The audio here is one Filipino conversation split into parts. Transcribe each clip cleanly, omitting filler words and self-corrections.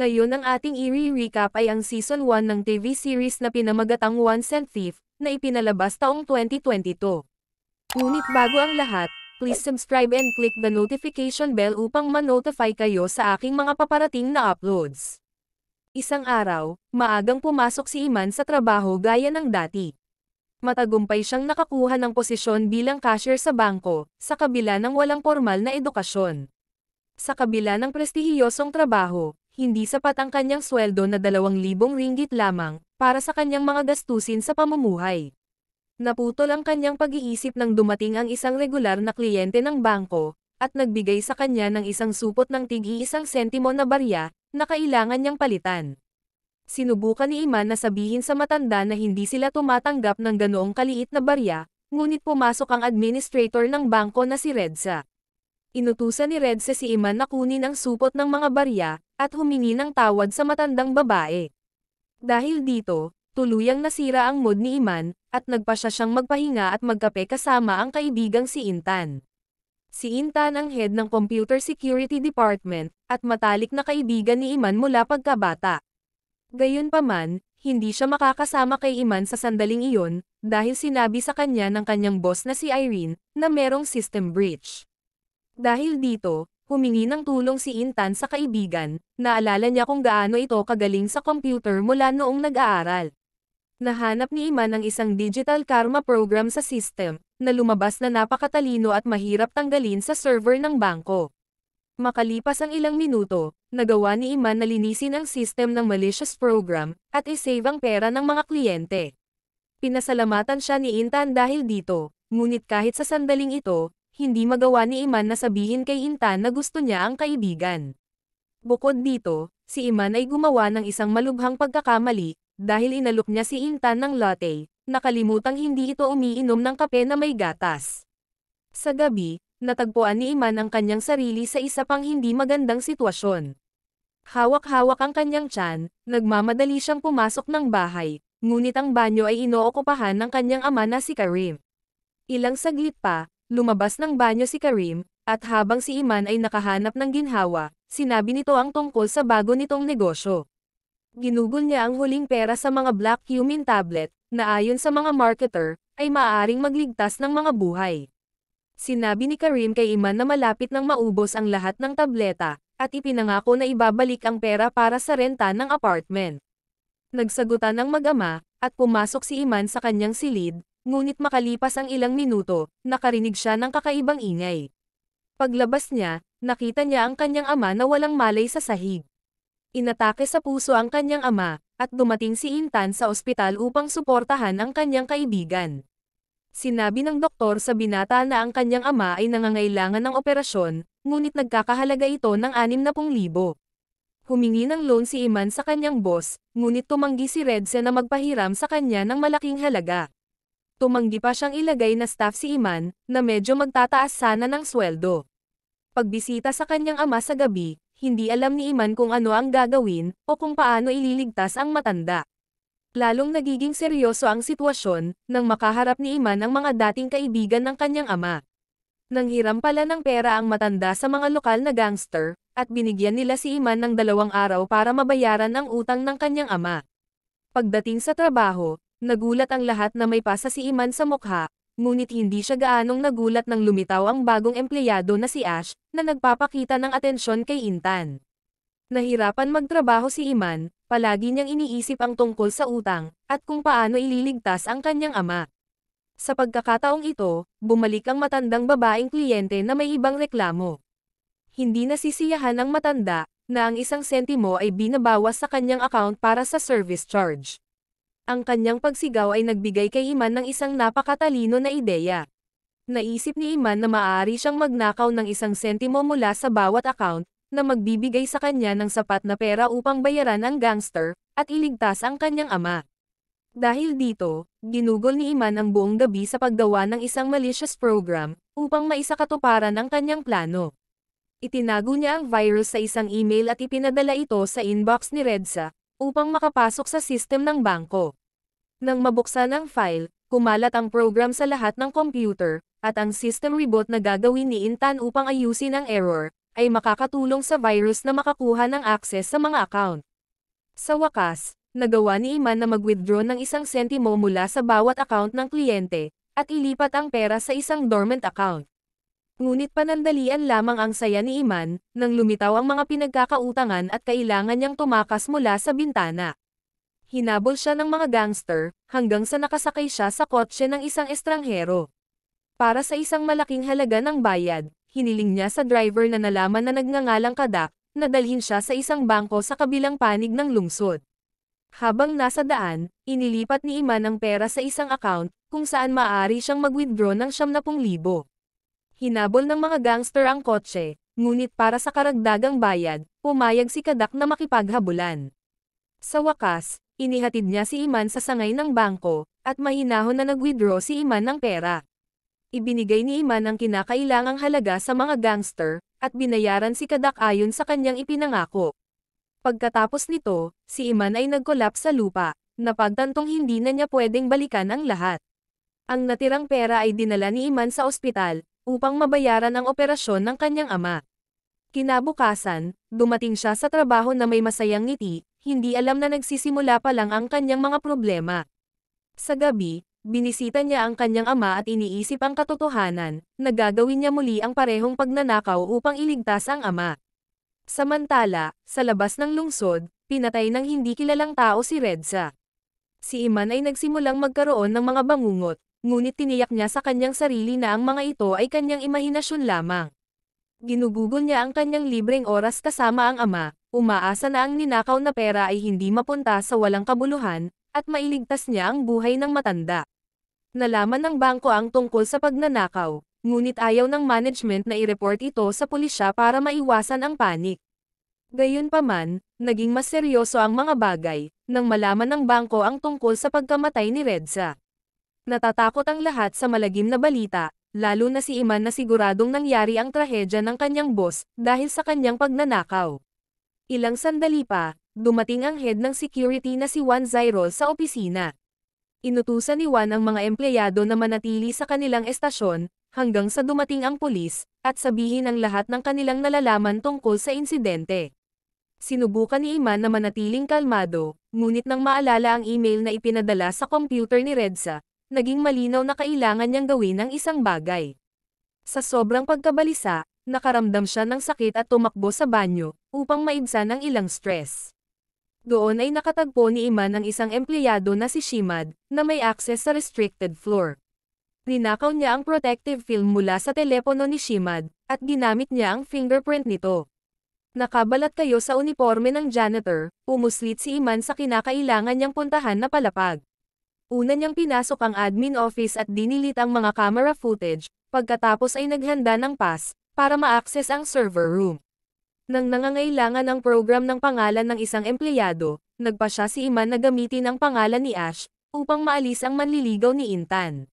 Ngayon ang ating i-recap ay ang Season 1 ng TV series na pinamagatang One Cent Thief, na ipinalabas taong 2022. Ngunit bago ang lahat, please subscribe and click the notification bell upang ma-notify kayo sa aking mga paparating na uploads. Isang araw, maagang pumasok si Iman sa trabaho gaya ng dati. Matagumpay siyang nakakuha ng posisyon bilang cashier sa bangko, sa kabila ng walang formal na edukasyon. Sa kabila ng prestihiyosong trabaho, hindi sapat ang kanyang sweldo na 2,000 ringgit lamang, para sa kanyang mga gastusin sa pamumuhay. Naputol ang kanyang pag-iisip nang dumating ang isang regular na kliyente ng bangko, at nagbigay sa kanya ng isang supot ng tig-1 sentimo na barya, na kailangan niyang palitan. Sinubukan ni Iman na sabihin sa matanda na hindi sila tumatanggap ng ganoong kaliit na barya, ngunit pumasok ang administrator ng bangko na si Redsa. Inutusan ni Redsa si Iman na kunin ang supot ng mga barya, at humingi ng tawad sa matandang babae. Dahil dito, tuluyang nasira ang mood ni Iman, at nagpasya siyang magpahinga at magkape kasama ang kaibigang si Intan. Si Intan ang head ng Computer Security Department, at matalik na kaibigan ni Iman mula pagkabata. Gayunpaman, hindi siya makakasama kay Iman sa sandaling iyon, dahil sinabi sa kanya ng kanyang boss na si Irene, na merong system breach. Dahil dito, humingi ng tulong si Intan sa kaibigan, naalala niya kung gaano ito kagaling sa computer mula noong nag-aaral. Nahanap ni Iman ang isang digital karma program sa system, na lumabas na napakatalino at mahirap tanggalin sa server ng bangko. Makalipas ang ilang minuto, nagawa ni Iman na linisin ang system ng malicious program, at isave ang pera ng mga kliyente. Pinasalamatan siya ni Intan dahil dito, ngunit kahit sa sandaling ito, hindi magawa ni Iman na sabihin kay Intan na gusto niya ang kaibigan. Bukod dito, si Iman ay gumawa ng isang malubhang pagkakamali, dahil inalok niya si Intan ng latte, nakalimutang hindi ito umiinom ng kape na may gatas. Sa gabi, natagpuan ni Iman ang kanyang sarili sa isa pang hindi magandang sitwasyon. Hawak-hawak ang kanyang tiyan, nagmamadali siyang pumasok ng bahay, ngunit ang banyo ay inookupahan ng kanyang ama na si Karim. Ilang saglit pa, lumabas ng banyo si Karim, at habang si Iman ay nakahanap ng ginhawa, sinabi nito ang tungkol sa bago nitong negosyo. Ginugol niya ang huling pera sa mga black cumin tablet, na ayon sa mga marketer, ay maaaring magligtas ng mga buhay. Sinabi ni Karim kay Iman na malapit nang maubos ang lahat ng tableta, at ipinangako na ibabalik ang pera para sa renta ng apartment. Nagsagutan ang mag-ama, at pumasok si Iman sa kanyang silid, ngunit makalipas ang ilang minuto, nakarinig siya ng kakaibang ingay. Paglabas niya, nakita niya ang kanyang ama na walang malay sa sahig. Inatake sa puso ang kanyang ama, at dumating si Intan sa ospital upang suportahan ang kanyang kaibigan. Sinabi ng doktor sa binata na ang kanyang ama ay nangangailangan ng operasyon, ngunit nagkakahalaga ito ng 60,000. Humingi ng loan si Iman sa kanyang boss, ngunit tumanggi si Redse na magpahiram sa kanya ng malaking halaga. Tumanggi pa siyang ilagay na staff si Iman, na medyo magtataas sana ng sweldo. Pagbisita sa kanyang ama sa gabi, hindi alam ni Iman kung ano ang gagawin, o kung paano ililigtas ang matanda. Lalong nagiging seryoso ang sitwasyon, nang makaharap ni Iman ang mga dating kaibigan ng kanyang ama. Nanghiram pala ng pera ang matanda sa mga lokal na gangster, at binigyan nila si Iman ng 2 araw para mabayaran ang utang ng kanyang ama. Pagdating sa trabaho, nagulat ang lahat na may pasa si Iman sa mukha, ngunit hindi siya gaanong nagulat nang lumitaw ang bagong empleyado na si Ash, na nagpapakita ng atensyon kay Intan. Nahirapan magtrabaho si Iman, palagi niyang iniisip ang tungkol sa utang, at kung paano ililigtas ang kanyang ama. Sa pagkakataong ito, bumalik ang matandang babaeng kliyente na may ibang reklamo. Hindi nasisiyahan ang matanda, na ang 1 sentimo ay binabawas sa kanyang account para sa service charge. Ang kanyang pagsigaw ay nagbigay kay Iman ng isang napakatalino na ideya. Naisip ni Iman na maaari siyang magnakaw ng 1 sentimo mula sa bawat account, na magbibigay sa kanya ng sapat na pera upang bayaran ang gangster, at iligtas ang kanyang ama. Dahil dito, ginugol ni Iman ang buong gabi sa paggawa ng isang malicious program, upang maisakatuparan ang kanyang plano. Itinago niya ang virus sa isang email at ipinadala ito sa inbox ni Redsa, upang makapasok sa system ng bangko. Nang mabuksan ang file, kumalat ang program sa lahat ng computer, at ang system reboot na gagawin ni Intan upang ayusin ang error, ay makakatulong sa virus na makakuha ng access sa mga account. Sa wakas, nagawa ni Iman na mag-withdraw ng 1 sentimo mula sa bawat account ng kliyente, at ilipat ang pera sa isang dormant account. Ngunit panandalian lamang ang saya ni Iman, nang lumitaw ang mga pinagkakautangan at kailangan niyang tumakas mula sa bintana. Hinabol siya ng mga gangster, hanggang sa nakasakay siya sa kotse ng isang estranghero. Para sa isang malaking halaga ng bayad, hiniling niya sa driver na nalaman na nagngangalang Kadak, na dalhin siya sa isang bangko sa kabilang panig ng lungsod. Habang nasa daan, inilipat ni Iman ang pera sa isang account, kung saan maaari siyang mag-withdraw ng 70,000. Hinabol ng mga gangster ang kotse, ngunit para sa karagdagang bayad, pumayag si Kadak na makipaghabulan. Sa wakas, inihatid niya si Iman sa sangay ng bangko, at mahinahon na nag-withdraw si Iman ng pera. Ibinigay ni Iman ang kinakailangang halaga sa mga gangster, at binayaran si Kadak ayon sa kanyang ipinangako. Pagkatapos nito, si Iman ay nag-collapse sa lupa, napagtantong hindi na niya pwedeng balikan ang lahat. Ang natirang pera ay dinala ni Iman sa ospital, upang mabayaran ang operasyon ng kanyang ama. Kinabukasan, dumating siya sa trabaho na may masayang ngiti, hindi alam na nagsisimula pa lang ang kanyang mga problema. Sa gabi, binisita niya ang kanyang ama at iniisip ang katotohanan, na gagawin niya muli ang parehong pagnanakaw upang iligtas ang ama. Samantala, sa labas ng lungsod, pinatay ng hindi kilalang tao si Redza. Si Iman ay nagsimulang magkaroon ng mga bangungot, ngunit tiniyak niya sa kanyang sarili na ang mga ito ay kanyang imahinasyon lamang. Ginugugol niya ang kanyang libreng oras kasama ang ama, umaasa na ang ninakaw na pera ay hindi mapunta sa walang kabuluhan, at mailigtas niya ang buhay ng matanda. Nalaman ng bangko ang tungkol sa pagnanakaw, ngunit ayaw ng management na i-report ito sa pulisya para maiwasan ang panik. Gayunpaman, naging mas seryoso ang mga bagay, nang malaman ng bangko ang tungkol sa pagkamatay ni Redza. Natatakot ang lahat sa malagim na balita, lalo na si Iman na siguradong nangyari ang trahedya ng kanyang boss, dahil sa kanyang pagnanakaw. Ilang sandali pa, dumating ang head ng security na si Juan Zairol sa opisina. Inutusan ni Juan ang mga empleyado na manatili sa kanilang estasyon, hanggang sa dumating ang pulis, at sabihin ang lahat ng kanilang nalalaman tungkol sa insidente. Sinubukan ni Iman na manatiling kalmado, ngunit nang maalala ang email na ipinadala sa computer ni Redza, naging malinaw na kailangan niyang gawin ang isang bagay. Sa sobrang pagkabalisa, nakaramdam siya ng sakit at tumakbo sa banyo, upang maibsan ang ilang stress. Doon ay nakatagpo ni Iman ang isang empleyado na si Shimad, na may access sa restricted floor. Ninakaw niya ang protective film mula sa telepono ni Shimad, at ginamit niya ang fingerprint nito. Nakabalat kayo sa uniforme ng janitor, pumuslit si Iman sa kinakailangan niyang puntahan na palapag. Una niyang pinasok ang admin office at dinilit ang mga camera footage, pagkatapos ay naghanda ng pass, para ma-access ang server room. Nang nangangailangan ang program ng pangalan ng isang empleyado, nagpa siya si Iman na gamitin ang pangalan ni Ash, upang maalis ang manliligaw ni Intan.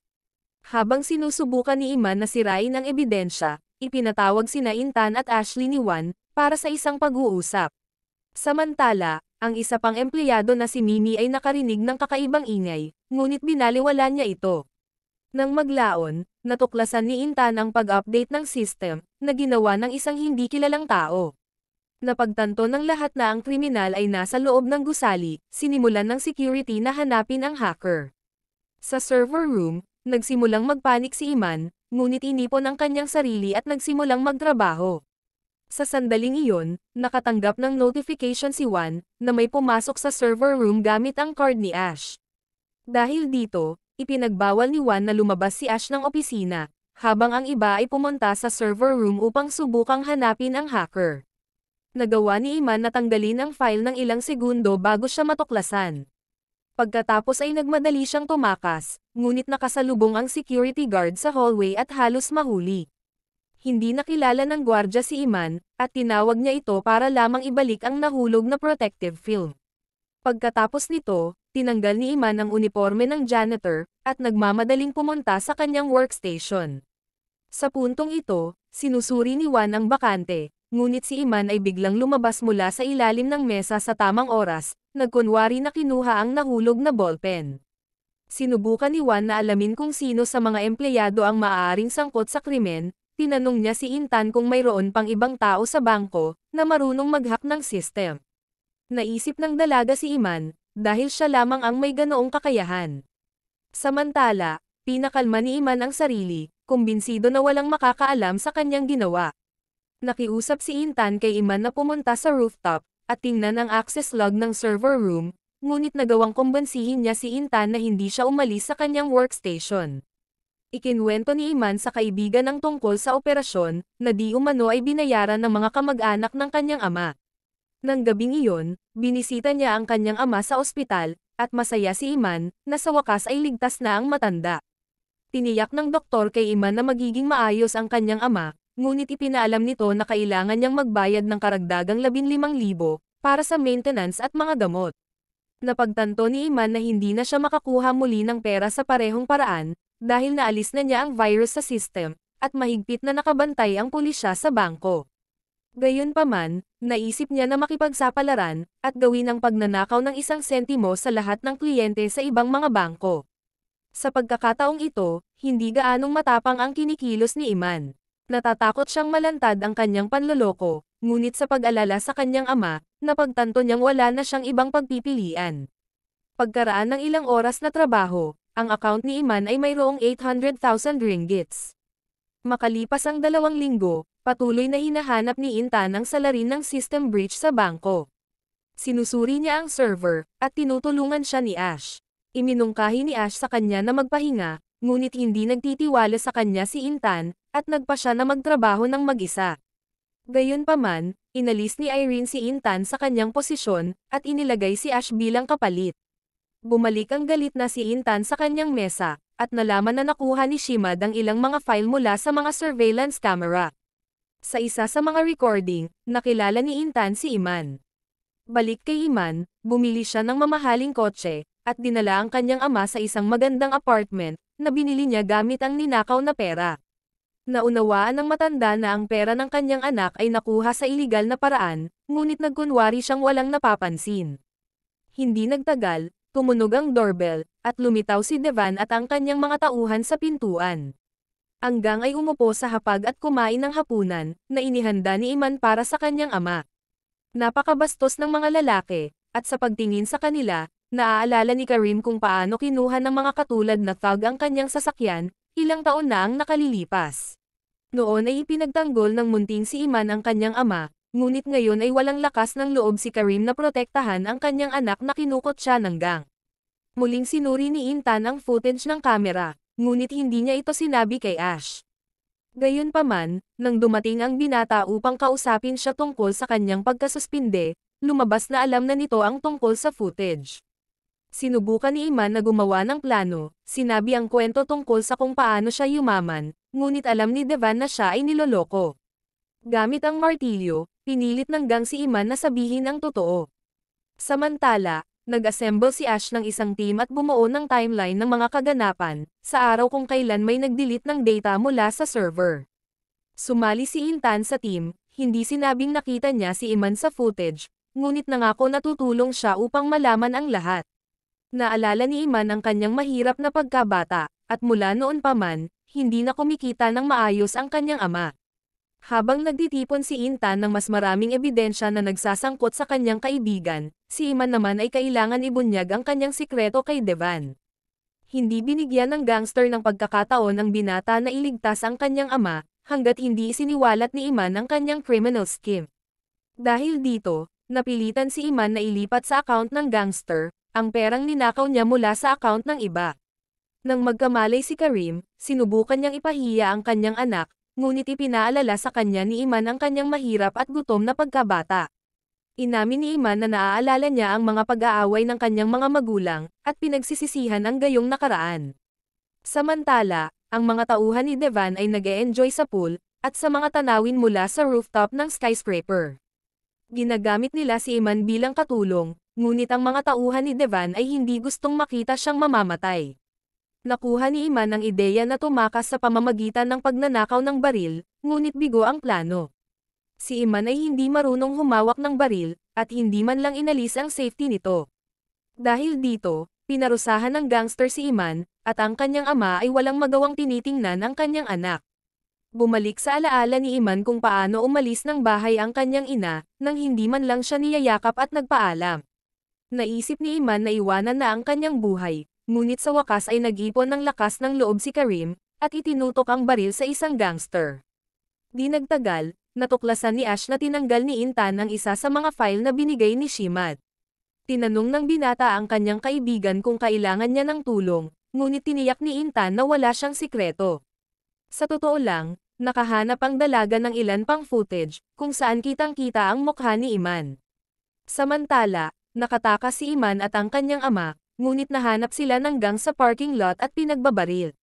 Habang sinusubukan ni Iman na sirain ang ebidensya, ipinatawag sina Intan at Ashley ni Juan, para sa isang pag-uusap. Samantala, ang isa pang empleyado na si Mimi ay nakarinig ng kakaibang ingay, ngunit binaliwala niya ito. Nang maglaon, natuklasan ni Intan ang pag-update ng system, na ginawa ng isang hindi kilalang tao. Napagtanto ng lahat na ang kriminal ay nasa loob ng gusali, sinimulan ng security na hanapin ang hacker. Sa server room, nagsimulang magpanik si Iman, ngunit inipon ang kanyang sarili at nagsimulang magtrabaho. Sa sandaling iyon, nakatanggap ng notification si Juan, na may pumasok sa server room gamit ang card ni Ash. Dahil dito, ipinagbawal ni Juan na lumabas si Ash ng opisina, habang ang iba ay pumunta sa server room upang subukang hanapin ang hacker. Nagawa ni Iman na tanggalin ang file ng ilang segundo bago siya matuklasan. Pagkatapos ay nagmadali siyang tumakas, ngunit nakasalubong ang security guard sa hallway at halos mahuli. Hindi nakilala ng gwardya si Iman, at tinawag niya ito para lamang ibalik ang nahulog na protective film. Pagkatapos nito, tinanggal ni Iman ang uniforme ng janitor, at nagmamadaling pumunta sa kanyang workstation. Sa puntong ito, sinusuri ni Juan ang bakante, ngunit si Iman ay biglang lumabas mula sa ilalim ng mesa sa tamang oras, nagkunwari na kinuha ang nahulog na ballpen. Sinubukan ni Juan na alamin kung sino sa mga empleyado ang maaaring sangkot sa krimen, tinanong niya si Intan kung mayroon pang ibang tao sa bangko na marunong mag-hack ng system. Naisip ng dalaga si Iman, dahil siya lamang ang may ganoong kakayahan. Samantala, pinakalma ni Iman ang sarili, kumbinsido na walang makakaalam sa kanyang ginawa. Nakiusap si Intan kay Iman na pumunta sa rooftop, at tingnan ang access log ng server room, ngunit nagawang kumbansihin niya si Intan na hindi siya umalis sa kanyang workstation. Ikinwento ni Iman sa kaibigan ang tungkol sa operasyon, na di umano ay binayaran ng mga kamag-anak ng kanyang ama. Nang gabing iyon, binisita niya ang kanyang ama sa ospital, at masaya si Iman, na sa wakas ay ligtas na ang matanda. Tiniyak ng doktor kay Iman na magiging maayos ang kanyang ama, ngunit ipinaalam nito na kailangan niyang magbayad ng karagdagang 15,000 para sa maintenance at mga gamot. Napagtanto ni Iman na hindi na siya makakuha muli ng pera sa parehong paraan, dahil naalis na niya ang virus sa system, at mahigpit na nakabantay ang pulisya sa bangko. Gayunpaman, naisip niya na makipagsapalaran, at gawin ang pagnanakaw ng 1 sentimo sa lahat ng kliyente sa ibang mga bangko. Sa pagkakataong ito, hindi gaanong matapang ang kinikilos ni Iman. Natatakot siyang malantad ang kanyang panloloko, ngunit sa pag-alala sa kanyang ama, napagtanto niyang wala na siyang ibang pagpipilian. Pagkaraan ng ilang oras na trabaho, ang account ni Iman ay mayroong 800,000 ringgits. Makalipas ang 2 linggo, patuloy na hinahanap ni Intan ang salarin ng system breach sa bangko. Sinusuri niya ang server, at tinutulungan siya ni Ash. Iminungkahi ni Ash sa kanya na magpahinga, ngunit hindi nagtitiwala sa kanya si Intan, at nagpa siya na magtrabaho ng mag-isa. Gayunpaman, inalis ni Irene si Intan sa kanyang posisyon, at inilagay si Ash bilang kapalit. Bumalik ang galit na si Intan sa kanyang mesa, at nalaman na nakuha ni Shimad ang ilang mga file mula sa mga surveillance camera. Sa isa sa mga recording, nakilala ni Intan si Iman. Balik kay Iman, bumili siya ng mamahaling kotse, at dinala ang kanyang ama sa isang magandang apartment, na binili niya gamit ang ninakaw na pera. Naunawaan ng matanda na ang pera ng kanyang anak ay nakuha sa iligal na paraan, ngunit nagkunwari siyang walang napapansin. Hindi nagtagal, tumunog ang doorbell, at lumitaw si Devan at ang kanyang mga tauhan sa pintuan. Ang gang ay umupo sa hapag at kumain ng hapunan, na inihanda ni Iman para sa kanyang ama. Napakabastos ng mga lalaki, at sa pagtingin sa kanila, naaalala ni Karim kung paano kinuha ng mga katulad na thug ang kanyang sasakyan, ilang taon na ang nakalilipas. Noon ay ipinagtanggol ng munting si Iman ang kanyang ama, ngunit ngayon ay walang lakas ng loob si Karim na protektahan ang kanyang anak na kinukot siya ng gang. Muling sinuri ni Intan ang footage ng kamera, ngunit hindi niya ito sinabi kay Ash. Gayunpaman, nang dumating ang binata upang kausapin siya tungkol sa kanyang pagkasuspinde, lumabas na alam na nito ang tungkol sa footage. Sinubukan ni Iman na gumawa ng plano, sinabi ang kwento tungkol sa kung paano siya yumaman, ngunit alam ni Devan na siya ay niloloko. Gamit ang martilyo, pinilit ng gang si Iman na sabihin ang totoo. Samantala, nag-assemble si Ash ng isang team at bumuo ng timeline ng mga kaganapan, sa araw kung kailan may nag-delete ng data mula sa server. Sumali si Intan sa team, hindi sinabing nakita niya si Iman sa footage, ngunit nangako na tutulong siya upang malaman ang lahat. Naalala ni Iman ang kanyang mahirap na pagkabata, at mula noon pa man, hindi na kumikita ng maayos ang kanyang ama. Habang nagtitipon si Intan ng mas maraming ebidensya na nagsasangkot sa kanyang kaibigan, si Iman naman ay kailangan ibunyag ang kanyang sikreto kay Devan. Hindi binigyan ng gangster ng pagkakataon ang binata na iligtas ang kanyang ama, hanggat hindi isiniwalat ni Iman ang kanyang criminal scheme. Dahil dito, napilitan si Iman na ilipat sa account ng gangster, ang perang ninakaw niya mula sa account ng iba. Nang magkamalay si Karim, sinubukan niyang ipahiya ang kanyang anak, ngunit ipinaalala sa kanya ni Iman ang kanyang mahirap at gutom na pagkabata. Inamin ni Iman na naaalala niya ang mga pag-aaway ng kanyang mga magulang, at pinagsisisihan ang gayong nakaraan. Samantala, ang mga tauhan ni Devan ay nag-e-enjoy sa pool, at sa mga tanawin mula sa rooftop ng skyscraper. Ginagamit nila si Iman bilang katulong, ngunit ang mga tauhan ni Devan ay hindi gustong makita siyang mamamatay. Nakuha ni Iman ang ideya na tumakas sa pamamagitan ng pagnanakaw ng baril, ngunit bigo ang plano. Si Iman ay hindi marunong humawak ng baril, at hindi man lang inalis ang safety nito. Dahil dito, pinarusahan ng gangster si Iman, at ang kanyang ama ay walang magawang tinitingnan ang kanyang anak. Bumalik sa alaala ni Iman kung paano umalis ng bahay ang kanyang ina, nang hindi man lang siya niyayakap at nagpaalam. Naisip ni Iman na iwanan na ang kanyang buhay, ngunit sa wakas ay nag-ipon ng lakas ng loob si Karim, at itinutok ang baril sa isang gangster. Di nagtagal, natuklasan ni Ash na tinanggal ni Intan ang isa sa mga file na binigay ni Shimad. Tinanong ng binata ang kanyang kaibigan kung kailangan niya ng tulong, ngunit tiniyak ni Intan na wala siyang sikreto. Sa totoo lang, nakahanap ang dalaga ng ilan pang footage, kung saan kitang-kita ang mukha ni Iman. Samantala, nakatakas si Iman at ang kanyang ama, ngunit nahanap sila ng gang sa parking lot at pinagbabaril.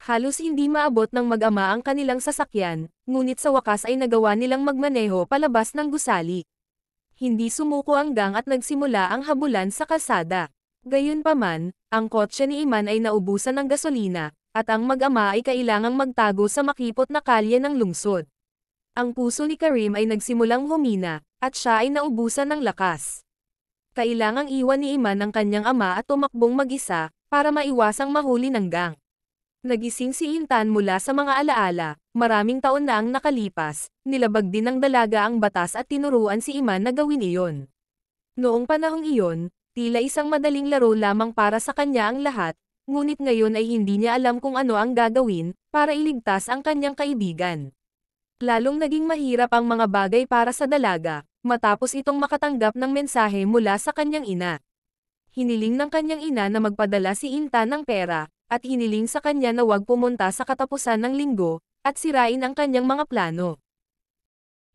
Halos hindi maabot ng mag-ama ang kanilang sasakyan, ngunit sa wakas ay nagawa nilang magmaneho palabas ng gusali. Hindi sumuko ang gang at nagsimula ang habulan sa kalsada. Gayunpaman, ang kotse ni Iman ay naubusan ng gasolina, at ang mag-ama ay kailangang magtago sa makipot na kalye ng lungsod. Ang puso ni Karim ay nagsimulang humina, at siya ay naubusan ng lakas. Kailangang iwan ni Iman ang kanyang ama at tumakbong mag-isa, para maiwasang mahuli ng gang. Nagising si Intan mula sa mga alaala, maraming taon na ang nakalipas, nilabag din ng dalaga ang batas at tinuruan si Iman na gawin iyon. Noong panahong iyon, tila isang madaling laro lamang para sa kanya ang lahat, ngunit ngayon ay hindi niya alam kung ano ang gagawin, para iligtas ang kanyang kaibigan. Lalong naging mahirap ang mga bagay para sa dalaga, matapos itong makatanggap ng mensahe mula sa kanyang ina. Hiniling ng kanyang ina na magpadala si Intan ng pera, at hiniling sa kanya na huwag pumunta sa katapusan ng linggo, at sirain ang kanyang mga plano.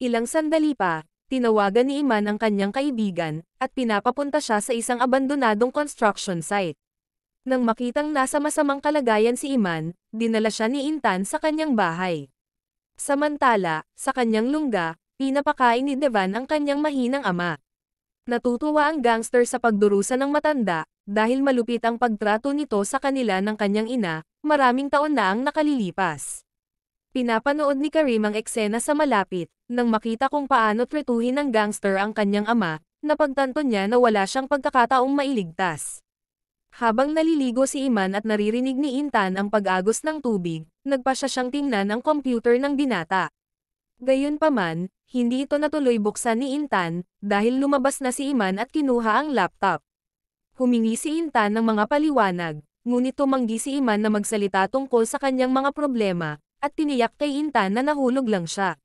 Ilang sandali pa, tinawagan ni Iman ang kanyang kaibigan, at pinapapunta siya sa isang abandonadong construction site. Nang makitang nasa masamang kalagayan si Iman, dinala siya ni Intan sa kanyang bahay. Samantala, sa kanyang lungga, pinapakain ni Devan ang kanyang mahinang ama. Natutuwa ang gangster sa pagdurusa ng matanda, dahil malupit ang pagtrato nito sa kanila ng kanyang ina, maraming taon na ang nakalilipas. Pinapanood ni Karim ang eksena sa malapit, nang makita kung paano tretuhin ng gangster ang kanyang ama, napagtanto niya na wala siyang pagkakataong mailigtas. Habang naliligo si Iman at naririnig ni Intan ang pag-agos ng tubig, nagpasya siyang tingnan ang computer ng binata. Gayunpaman, hindi ito natuloy buksan ni Intan, dahil lumabas na si Iman at kinuha ang laptop. Humingi si Intan ng mga paliwanag, ngunit tumanggi si Iman na magsalita tungkol sa kanyang mga problema, at tiniyak kay Intan na nahulog lang siya.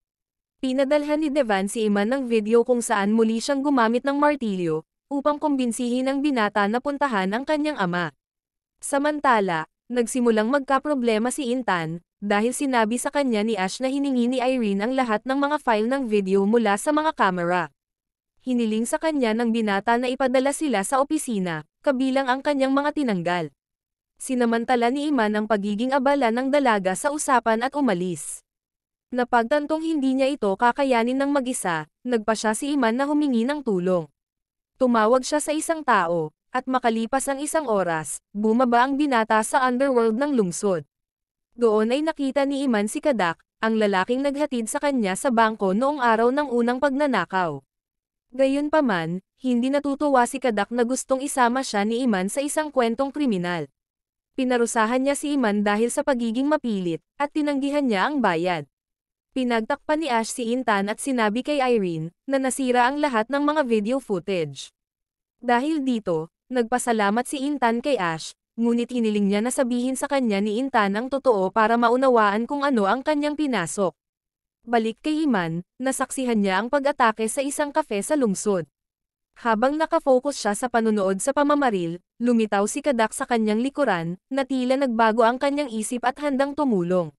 Pinadalhan ni Devan si Iman ng video kung saan muli siyang gumamit ng martilyo, upang kumbinsihin ang binata na puntahan ang kanyang ama. Samantala, nagsimulang magkaproblema si Intan, dahil sinabi sa kanya ni Ash na hiningi ni Irene ang lahat ng mga file ng video mula sa mga kamera. Hiniling sa kanya ng binata na ipadala sila sa opisina, kabilang ang kanyang mga tinanggal. Sinamantala ni Iman ang pagiging abala ng dalaga sa usapan at umalis. Napagtantong hindi niya ito kakayanin ng mag-isa, nagpa siya si Iman na humingi ng tulong. Tumawag siya sa isang tao, at makalipas ang isang oras, bumaba ang binata sa underworld ng lungsod. Doon ay nakita ni Iman si Kadak, ang lalaking naghatid sa kanya sa bangko noong araw ng unang pagnanakaw. Gayunpaman, hindi natutuwa si Kadak na gustong isama siya ni Iman sa isang kwentong kriminal. Pinarusahan niya si Iman dahil sa pagiging mapilit, at tinanggihan niya ang bayad. Pinagtakpan ni Ash si Intan at sinabi kay Irene, na nasira ang lahat ng mga video footage. Dahil dito, nagpasalamat si Intan kay Ash, ngunit hiniling niya na sabihin sa kanya ni Intan ang totoo para maunawaan kung ano ang kanyang pinasok. Balik kay Iman, nasaksihan niya ang pag-atake sa isang kafe sa lungsod. Habang nakafocus siya sa panunood sa pamamaril, lumitaw si Kadak sa kanyang likuran, na tila nagbago ang kanyang isip at handang tumulong.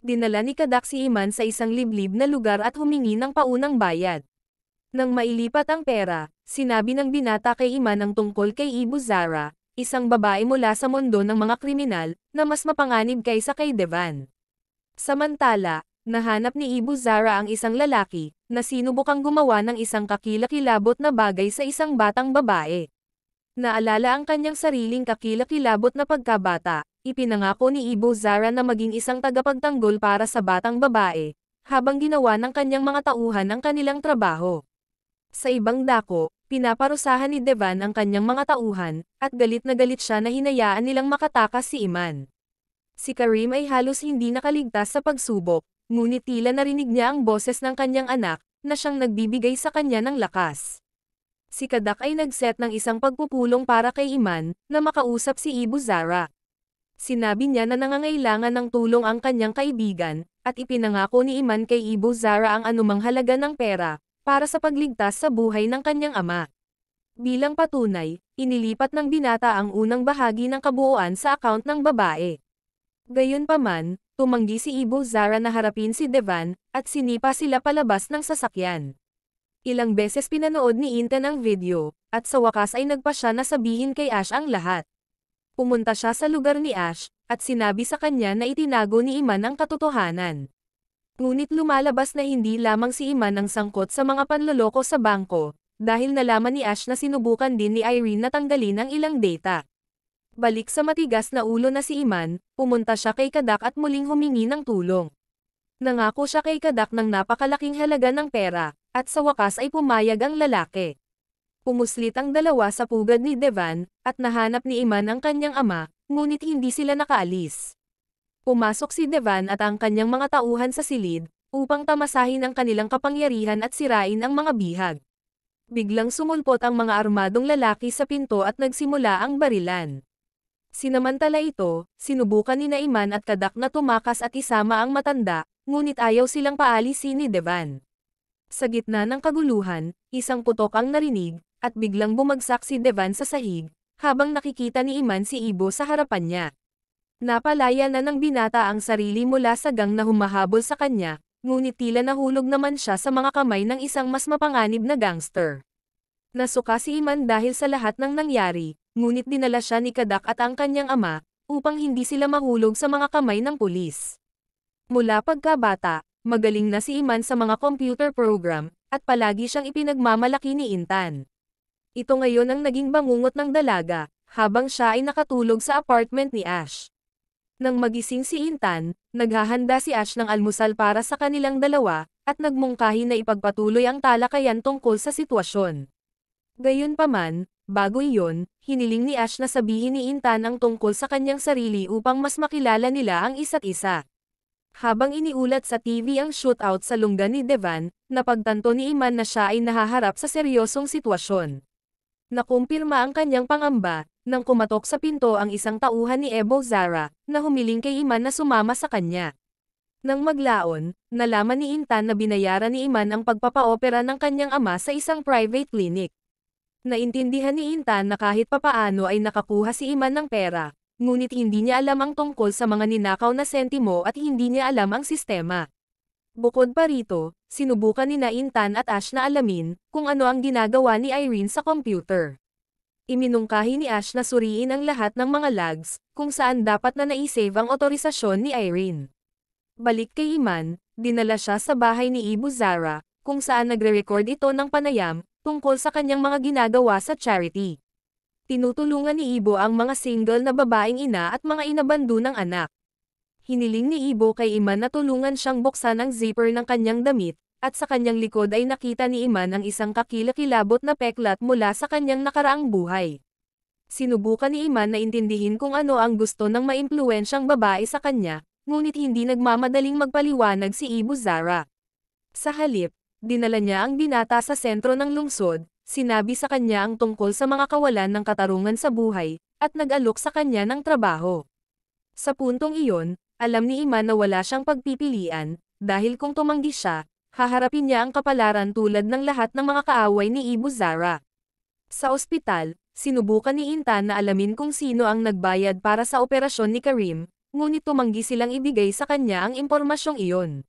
Dinala ni Kadak si Iman sa isang liblib na lugar at humingi ng paunang bayad. Nang mailipat ang pera, sinabi ng binata kay Iman ang tungkol kay Ibu Zara, isang babae mula sa mundo ng mga kriminal, na mas mapanganib kaysa kay Devan. Samantala, nahanap ni Ibu Zara ang isang lalaki, na sinubukang gumawa ng isang kakilakilabot na bagay sa isang batang babae. Naalala ang kanyang sariling kakilakilabot na pagkabata, ipinangako ni Ibu Zara na maging isang tagapagtanggol para sa batang babae, habang ginawa ng kanyang mga tauhan ang kanilang trabaho. Sa ibang dako, pinaparusahan ni Devan ang kanyang mga tauhan, at galit na galit siya na hinayaan nilang makatakas si Iman. Si Karim ay halos hindi nakaligtas sa pagsubok, ngunit tila narinig niya ang boses ng kanyang anak, na siyang nagbibigay sa kanya ng lakas. Si Kadak ay nag-set ng isang pagpupulong para kay Iman, na makausap si Ibu Zara. Sinabi niya na nangangailangan ng tulong ang kanyang kaibigan, at ipinangako ni Iman kay Ibu Zara ang anumang halaga ng pera, para sa pagligtas sa buhay ng kanyang ama. Bilang patunay, inilipat ng binata ang unang bahagi ng kabuuan sa account ng babae. Gayunpaman, tumanggi si Ibu Zara na harapin si Devan, at sinipa sila palabas ng sasakyan. Ilang beses pinanood ni Intan ang video, at sa wakas ay nagpa siya na sabihin kay Ash ang lahat. Pumunta siya sa lugar ni Ash, at sinabi sa kanya na itinago ni Iman ang katotohanan. Ngunit lumalabas na hindi lamang si Iman ang sangkot sa mga panloloko sa bangko, dahil nalaman ni Ash na sinubukan din ni Irene na tanggalin ang ilang data. Balik sa matigas na ulo na si Iman, pumunta siya kay Kadak at muling humingi ng tulong. Nangako siya kay Kadak ng napakalaking halaga ng pera, at sa wakas ay pumayag ang lalaki. Pumuslit ang dalawa sa pugad ni Devan, at nahanap ni Iman ang kanyang ama, ngunit hindi sila nakaalis. Pumasok si Devan at ang kanyang mga tauhan sa silid, upang tamasahin ang kanilang kapangyarihan at sirain ang mga bihag. Biglang sumulpot ang mga armadong lalaki sa pinto at nagsimula ang barilan. Sinamantala ito, sinubukan ni Iman at Kadak na tumakas at isama ang matanda, ngunit ayaw silang paalisin ni Devan. Sa gitna ng kaguluhan, isang putok ang narinig, at biglang bumagsak si Devan sa sahig, habang nakikita ni Iman si Ibo sa harapan niya. Napalaya na ng binata ang sarili mula sa gang na humahabol sa kanya, ngunit tila nahulog naman siya sa mga kamay ng isang mas mapanganib na gangster. Nasuka si Iman dahil sa lahat ng nangyari, ngunit dinala siya ni Kadak at ang kanyang ama, upang hindi sila mahulog sa mga kamay ng pulis. Mula pagkabata, magaling na si Iman sa mga computer program, at palagi siyang ipinagmamalaki ni Intan. Ito ngayon ang naging bangungot ng dalaga, habang siya ay nakatulog sa apartment ni Ash. Nang magising si Intan, naghahanda si Ash ng almusal para sa kanilang dalawa, at nagmungkahi na ipagpatuloy ang talakayan tungkol sa sitwasyon. Gayunpaman, bago iyon, hiniling ni Ash na sabihin ni Intan ang tungkol sa kanyang sarili upang mas makilala nila ang isa't isa. Habang iniulat sa TV ang shootout sa lungga ni Devan, napagtanto ni Iman na siya ay nahaharap sa seryosong sitwasyon. Nakumpirma ang kanyang pangamba, nang kumatok sa pinto ang isang tauhan ni Ibu Zara, na humiling kay Iman na sumama sa kanya. Nang maglaon, nalaman ni Intan na binayaran ni Iman ang pagpapaopera ng kanyang ama sa isang private clinic. Naintindihan ni Intan na kahit papaano ay nakakuha si Iman ng pera, ngunit hindi niya alam ang tungkol sa mga ninakaw na sentimo at hindi niya alam ang sistema. Bukod pa rito, sinubukan ni Intan at Ash na alamin kung ano ang ginagawa ni Irene sa computer. Iminungkahi ni Ash na suriin ang lahat ng mga logs, kung saan dapat na naisave ang otorisasyon ni Irene. Balik kay Iman, dinala siya sa bahay ni Ibu Zara, kung saan nagre-record ito ng panayam, tungkol sa kanyang mga ginagawa sa charity. Tinutulungan ni Ibo ang mga single na babaeng ina at mga inabando ng anak. Hiniling ni Ibo kay Iman na tulungan siyang buksan ang zipper ng kanyang damit, at sa kanyang likod ay nakita ni Iman ang isang kakilakilabot na peklat mula sa kanyang nakaraang buhay. Sinubukan ni Iman na intindihin kung ano ang gusto ng maimpluwensyang babae sa kanya, ngunit hindi nagmamadaling magpaliwanag si Ibu Zara. Sa halip, dinala niya ang binata sa sentro ng lungsod, sinabi sa kanya ang tungkol sa mga kawalan ng katarungan sa buhay, at nag-alok sa kanya ng trabaho. Sa puntong iyon, alam ni Iman na wala siyang pagpipilian, dahil kung tumanggi siya, haharapin niya ang kapalaran tulad ng lahat ng mga kaaway ni Ibu Zara. Sa ospital, sinubukan ni Intan na alamin kung sino ang nagbayad para sa operasyon ni Karim, ngunit tumanggi silang ibigay sa kanya ang impormasyong iyon.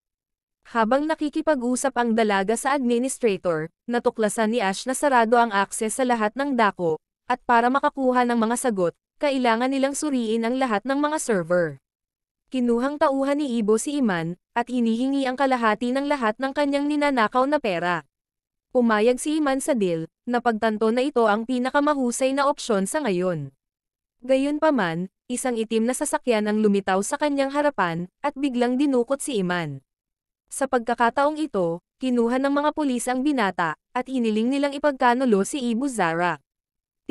Habang nakikipag-usap ang dalaga sa administrator, natuklasan ni Ash na sarado ang akses sa lahat ng dako, at para makakuha ng mga sagot, kailangan nilang suriin ang lahat ng mga server. Kinuhang tauhan ni Ibo si Iman, at hinihingi ang kalahati ng lahat ng kanyang ninanakaw na pera. Pumayag si Iman sa deal, napagtanto na ito ang pinakamahusay na opsyon sa ngayon. Gayunpaman, isang itim na sasakyan ang lumitaw sa kanyang harapan, at biglang dinukot si Iman. Sa pagkakataong ito, kinuha ng mga pulis ang binata, at hiniling nilang ipagkanulo si Ibu Zara.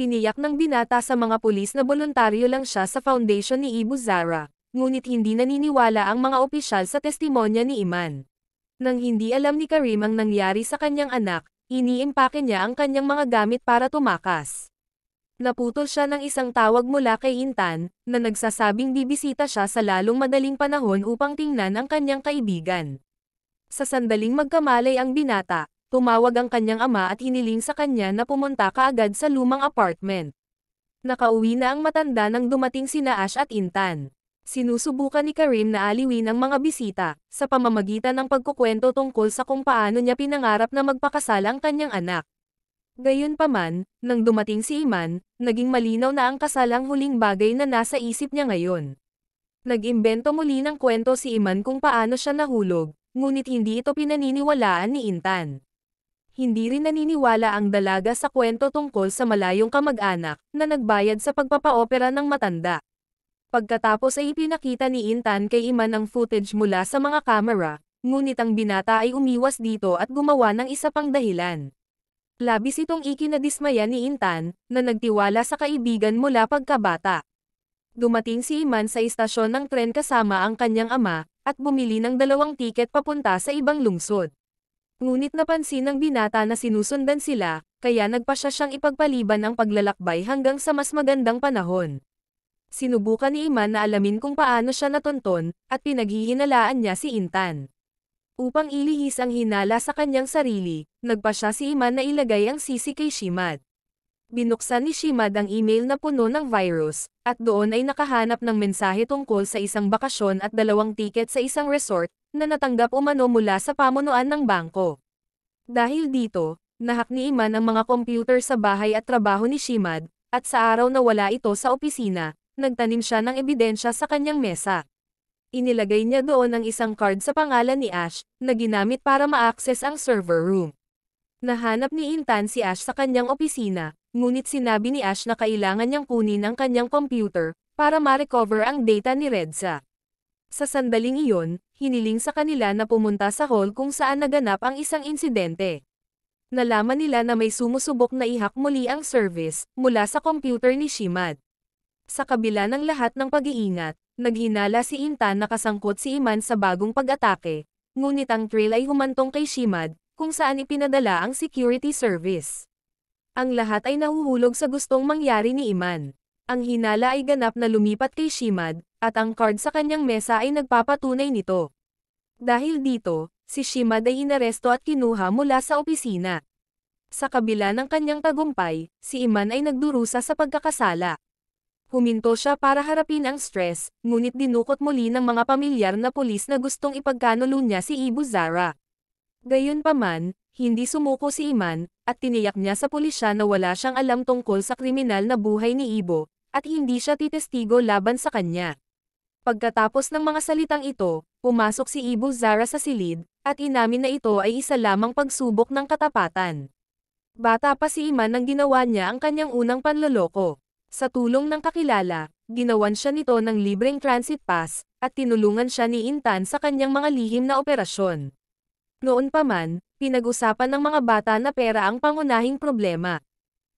Tiniyak ng binata sa mga pulis na voluntaryo lang siya sa foundation ni Ibu Zara, ngunit hindi naniniwala ang mga opisyal sa testimonya ni Iman. Nang hindi alam ni Karim ang nangyari sa kanyang anak, iniimpake niya ang kanyang mga gamit para tumakas. Naputol siya ng isang tawag mula kay Intan, na nagsasabing bibisita siya sa lalong madaling panahon upang tingnan ang kanyang kaibigan. Sa sandaling magkamalay ang binata, tumawag ang kanyang ama at hiniling sa kanya na pumunta kaagad sa lumang apartment. Nakauwi na ang matanda nang dumating sina Ash at Intan. Sinusubukan ni Karim na aliwin ang mga bisita, sa pamamagitan ng pagkukwento tungkol sa kung paano niya pinangarap na magpakasal ang kanyang anak. Gayunpaman, nang dumating si Iman, naging malinaw na ang kasal ang huling bagay na nasa isip niya ngayon. Nag-imbento muli ng kwento si Iman kung paano siya nahulog, ngunit hindi ito pinaniniwalaan ni Intan. Hindi rin naniniwala ang dalaga sa kwento tungkol sa malayong kamag-anak, na nagbayad sa pagpapaopera ng matanda. Pagkatapos ay ipinakita ni Intan kay Iman ang footage mula sa mga kamera, ngunit ang binata ay umiwas dito at gumawa ng isa pang dahilan. Labis itong ikinadismaya ni Intan, na nagtiwala sa kaibigan mula pagkabata. Dumating si Iman sa istasyon ng tren kasama ang kanyang ama, at bumili ng 2 tiket papunta sa ibang lungsod. Ngunit napansin ng binata na sinusundan sila, kaya nagpasya siyang ipagpaliban ang paglalakbay hanggang sa mas magandang panahon. Sinubukan ni Iman na alamin kung paano siya natunton, at pinaghihinalaan niya si Intan. Upang ilihis ang hinala sa kanyang sarili, nagpasya si Iman na ilagay ang sisi kay Shimad. Binuksan ni Shimad ang email na puno ng virus, at doon ay nakahanap ng mensahe tungkol sa isang bakasyon at 2 tiket sa isang resort, na natanggap umano mula sa pamunuan ng bangko. Dahil dito, nahack ni Iman ang mga computer sa bahay at trabaho ni Shimad, at sa araw na wala ito sa opisina, nagtanim siya ng ebidensya sa kanyang mesa. Inilagay niya doon ang isang card sa pangalan ni Ash, na ginamit para ma-access ang server room. Nahanap ni Intan si Ash sa kanyang opisina, ngunit sinabi ni Ash na kailangan niyang kunin ang kanyang computer, para ma-recover ang data ni Redza. Sa sandaling iyon, hiniling sa kanila na pumunta sa hall kung saan naganap ang isang insidente. Nalaman nila na may sumusubok na i-hack muli ang service, mula sa computer ni Shimad. Sa kabila ng lahat ng pag-iingat, naghinala si Intan na kasangkot si Iman sa bagong pag-atake, ngunit ang trail ay humantong kay Shimad, kung saan ipinadala ang security service. Ang lahat ay nahuhulog sa gustong mangyari ni Iman. Ang hinala ay ganap na lumipat kay Shimad, at ang card sa kanyang mesa ay nagpapatunay nito. Dahil dito, si Shimad ay inaresto at kinuha mula sa opisina. Sa kabila ng kanyang tagumpay, si Iman ay nagdurusa sa pagkakasala. Huminto siya para harapin ang stress, ngunit dinukot muli ng mga pamilyar na pulis na gustong ipagkanulo niya si Ibu Zara. Gayunpaman, hindi sumuko si Iman, at tiniyak niya sa pulisya na wala siyang alam tungkol sa kriminal na buhay ni Ibo, at hindi siya titestigo laban sa kanya. Pagkatapos ng mga salitang ito, pumasok si Ibu Zara sa silid, at inamin na ito ay isa lamang pagsubok ng katapatan. Bata pa si Iman nang ginawa niya ang kanyang unang panloloko. Sa tulong ng kakilala, ginawan siya nito ng libreng transit pass, at tinulungan siya ni Intan sa kanyang mga lihim na operasyon. Noon pa man, pinag-usapan ng mga bata na pera ang pangunahing problema.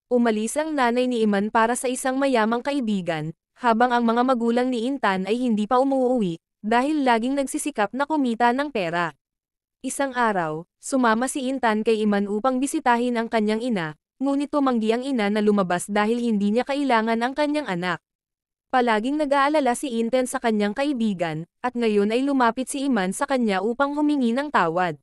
Umalis ang nanay ni Iman para sa isang mayamang kaibigan, habang ang mga magulang ni Intan ay hindi pa umuwi, dahil laging nagsisikap na kumita ng pera. Isang araw, sumama si Intan kay Iman upang bisitahin ang kanyang ina, ngunit tumanggi ang ina na lumabas dahil hindi niya kailangan ang kanyang anak. Palaging nag-aalala si Intan sa kanyang kaibigan, at ngayon ay lumapit si Iman sa kanya upang humingi ng tawad.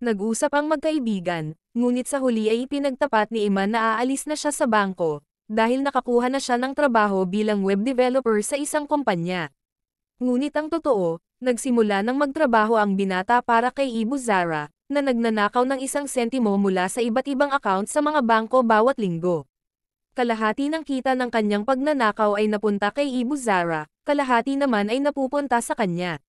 Nag-usap ang magkaibigan, ngunit sa huli ay ipinagtapat ni Iman na aalis na siya sa bangko, dahil nakakuha na siya ng trabaho bilang web developer sa isang kumpanya. Ngunit ang totoo, nagsimula ng magtrabaho ang binata para kay Ibu Zara, na nagnanakaw ng 1 sentimo mula sa iba't ibang account sa mga bangko bawat linggo. Kalahati ng kita ng kanyang pagnanakaw ay napunta kay Ibu Zara, kalahati naman ay napupunta sa kanya.